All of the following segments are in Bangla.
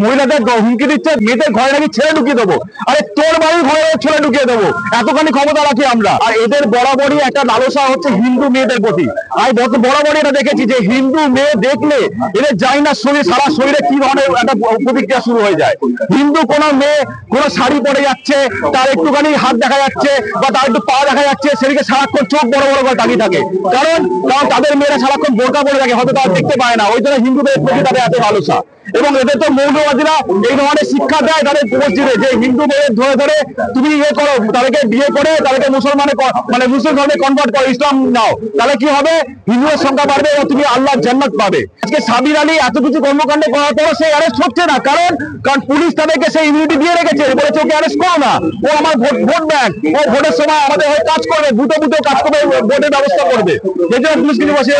মহিলাদের হুমকি দিচ্ছে মেয়েদের ঘরে নাকি ছেলে ঢুকিয়ে দেবো। আরে তোর বাড়ির ঘরে ছেলে ঢুকিয়ে দেবো, এতখানি ক্ষমতা রাখি আমরা। আর এদের বরাবরই একটা লালসা হচ্ছে হিন্দু মেয়েদের প্রতি। আমি বরাবরই এটা দেখেছি যে হিন্দু মেয়ে দেখলে এদের যাই না শরীর, সারা শরীরে কি ধরনের একটা প্রতিক্রিয়া শুরু হয়ে যায়। হিন্দু কোনো মেয়ে কোনো শাড়ি পরে যাচ্ছে, তার একটুখানি হাত দেখা যাচ্ছে বা তার একটু পা দেখা যাচ্ছে, সেদিকে সারাক্ষণ চোখ বড় বড় করে তাকিয়ে থাকে। কারণ তাদের মেয়েরা সারাক্ষণ বোরকা পরে থাকে, হয়তো তারা দেখতে পায় না, ওই জন্য হিন্দুদের প্রতি তাদের এত লালসা। এবং এদের তো মৌলবাদীরা এই ধরনের শিক্ষা দেয় তাদের মসজিদে যে হিন্দু মেয়েদের ধরে ধরে তুমি ইয়ে করো, তাদেরকে বিয়ে করে তাদেরকে মুসলিম ধর্মে কনভার্ট করো, ইসলাম নাও, তাহলে কি হবে, হিন্দুদের সংখ্যা বাড়বে এবং তুমি আল্লাহর জান্নাত পাবে। আজকে সাবির আলী এত কিছু কর্মকাণ্ড করার পর সেই অ্যারেস্ট হচ্ছে না, কারণ পুলিশ তাদেরকে সেই ইমিউনিটি দিয়ে রেখেছে, বলেছে ওকে অ্যারেস্ট করো না, ও আমার ভোট ব্যাংক, ও ভোটের সময় আমাদের হয়ে কাজ করবে, বুথে বুথে কাজ করবে, ভোটের ব্যবস্থা করবে। সেই জন্য পুলিশ কিন্তু বসে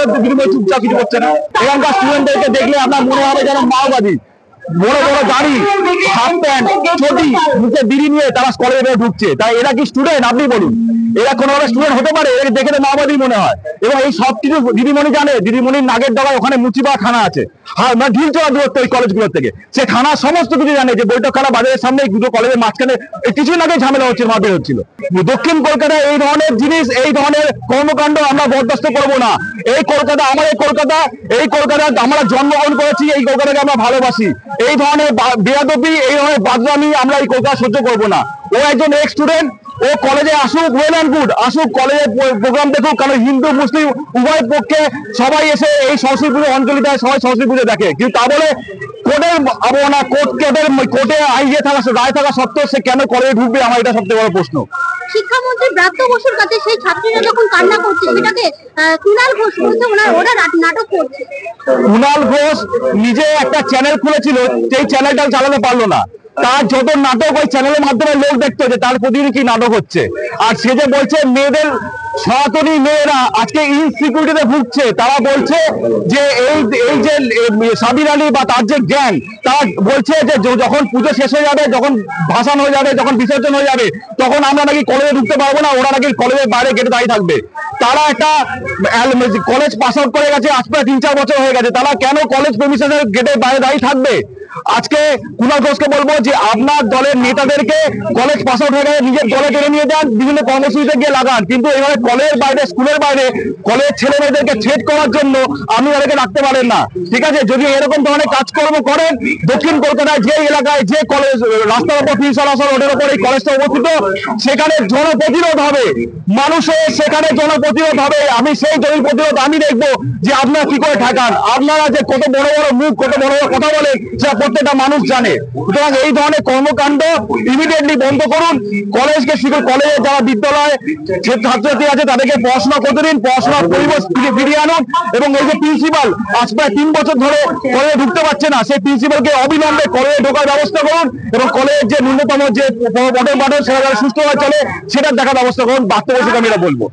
চুপচাপ কিছু করছে না। এখানকার স্টুডেন্টদেরকে দেখলে আপনার মনে হবে যেন মাওবাদী, বড় বড় গাড়ি, হাফ প্যান্ট, চটি, মুখে বিড়ি নিয়ে তারা কলেজে ঢুকছে। তাই এরা কি স্টুডেন্ট? আপনি বলুন, এরা কোনোভাবে স্টুডেন্ট হতে পারে? এরা দেখে তো মাওবাদী মনে হয়। এবং এই সব কিছু দিদিমণি জানে, দিদিমণির নাগের ডগায় ওখানে মুচিপাড়া থানা আছে, মানে ঢিল চড়া দূরত্ব এই কলেজগুলোর থেকে। সে থানা সমস্ত কিছু জানে যে বৈঠকখানা বাজারের সামনে দুটো কলেজের মাঝখানে কিছুদিন আগে ঝামেলা হচ্ছে, মারপিট হচ্ছিল। দক্ষিণ কলকাতায় এই ধরনের জিনিস, এই ধরনের কর্মকাণ্ড আমরা বরদাস্ত করবো না। এই কলকাতা আমাদের কলকাতা, এই কলকাতা আমরা জন্মগ্রহণ করেছি, এই কলকাতাকে আমরা ভালোবাসি। এই ধরনের বেয়াদবি, এই ধরনের বাদরামি আমরা এই কলকাতা সহ্য করবো না। ও একজন এক্স স্টুডেন্ট, ও কলেজে আসুক, ওয়েল অ্যান্ড গুড, আসুক কলেজের প্রোগ্রাম দেখুক, কারণ হিন্দু মুসলিম উভয় পক্ষে সবাই এসে এই সরস্বতী পুজো অঞ্জলি দেয়, সবাই সরস্বতী পুজো দেখে। কিন্তু তা বলে কোর্টের আবহাওয়া, কোর্টে আইয়ে থাকা রায় থাকা সত্ত্বেও সে কেন কলেজে ঢুকবে, আমার এটা সবথেকে বড় প্রশ্ন। শিক্ষামন্ত্রী ব্রাত্য বসুর কাছে সেই ছাত্রীরা যখন কান্না করছে, সেটাকে কুণাল ঘোষ বলছে ওরা নাটক করছে। কুণাল ঘোষ নিজে একটা চ্যানেল খুলেছিল, সেই চ্যানেলটা চালাতে পারলো না। তার যত নাটক ওই চ্যানেলের মাধ্যমে লোক দেখতে হচ্ছে, তার প্রতিদিন কি নাটক হচ্ছে। আর সে যে বলছে মেয়েদের, সনাতনী মেয়েরা আজকে ইনসিকিউরিটিতে ভুগছে, তারা বলছে যে এই যে সাবির আলী বা তার যে গ্যাং, তারা বলছে যে যখন পুজো শেষ হয়ে যাবে, যখন ভাসান হয়ে যাবে, যখন বিসর্জন হয়ে যাবে, তখন আমরা নাকি কলেজে ঢুকতে পারবো না, ওরা নাকি কলেজের বাইরে গেটে দাঁড়িয়ে থাকবে। তারা একটা কলেজ পাস আউট করে গেছে, আজ প্রায় 3-4 বছর হয়ে গেছে, তারা কেন কলেজ প্রেমিসেসের গেটের বাইরে দাঁড়িয়ে থাকবে? আজকে কুণাল ঘোষকে বলবো যে আপনার দলের নেতাদেরকে কলেজ পাস আউট হয়ে গেলে নিজের দলে টেনে নিয়ে যান, বিভিন্ন কর্মসূচিতে গিয়ে লাগান, কিন্তু এইভাবে কলেজের বাইরে, স্কুলের বাইরে কলেজ ছেলে মেয়েদেরকে থ্রেট করার জন্য আপনি তাদেরকে রাখতে পারেন না। ঠিক আছে, যদি এরকম ধরনের কাজকর্ম করেন, দক্ষিণ কলকাতায় যে এলাকায় যে কলেজ, রাস্তার উপর তিনশালা রোডের উপর এই কলেজটা অবস্থিত, সেখানে জনপ্রতিরোধ হবে, মানুষের সেখানে জনপ্রতিরোধ হবে। আমি সেই জনপ্রতিরোধ আমি দেখবো যে আপনারা কি করে ঠেকান। আপনারা যে কত বড় বড় মুখ, কত বড় বড় কথা বলেন, সেটা প্রত্যেকটা মানুষ জানে। সুতরাং এই ধরনের কর্মকাণ্ড ইমিডিয়েটলি বন্ধ করুন। কলেজকে কলেজে যারা বিদ্যালয়ে ছাত্রছাত্রী আছে তাদেরকে পড়াশোনা করতে দিন, পড়াশোনার পরিবেশ ফিরিয়ে আনুন। এবং এই যে প্রিন্সিপাল আজ প্রায় 3 বছর ধরে কলেজে ঢুকতে পারছে না, সেই প্রিন্সিপালকে অবিলম্বে কলেজে ঢোকার ব্যবস্থা করুন এবং কলেজের যে ন্যূনতম যে পঠন পাঠন সেটা সুস্থভাবে চলে, সেটার দেখার ব্যবস্থা করুন। বাস্তব আমি এটা বলবো।